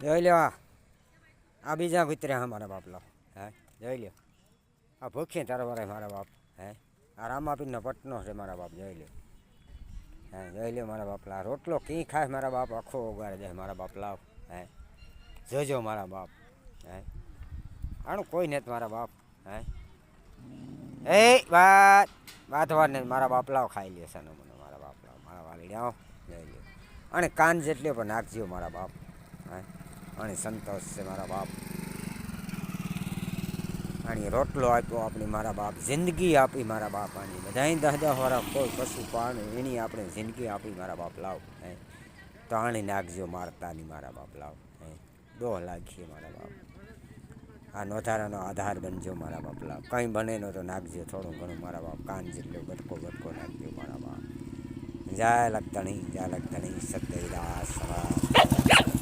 જોઈ લ્યો આ બીજા કૂતર્યા હા મારા બાપ લો હે જોઈ લ્યો આ ભૂખી તારા વાળા મારા બાપ હે આ રામાપીરનો પટનો છે મારા બાપ જોઈ લ્યો હે જોઈ લ્યો મારા બાપ લા રોટલો કી ખાય મારા બાપ આખો ઉગાડે જાય મારા બાપ લાવ હે જોજો મારા બાપ હે આનું કોઈ નથી મારા બાપ હે એ વાત ને મારા બાપ લાવ ખાઈ લે સાનો મને મારા બાપ લાવ મારા વાલી આવો જોઈ લ્યો અને કાન જેટલી પણ નાખજો મારા બાપ હે અને સંતોષ છે મારા બાપ આની રોટલો આપ્યો આપણી મારા બાપ જિંદગી આપી મારા બાપ આની બધાય 10-10 વર્ષ કોઈ પશુ પાણ એની આપણે જિંદગી આપી મારા બાપ લાવ હે તો આણી નાખજો મારતાની મારા બાપ લાવ હે દોહ લાગીએ મારા બાપ આ નોધારાનો આધાર બનજો મારા બાપ લાવ કંઈ બને નો તો નાખજો થોડું ઘણું મારા બાપ કાન જેટલો ગટકો નાખજો મારા બાપ જય લખતણી સત્યદાસ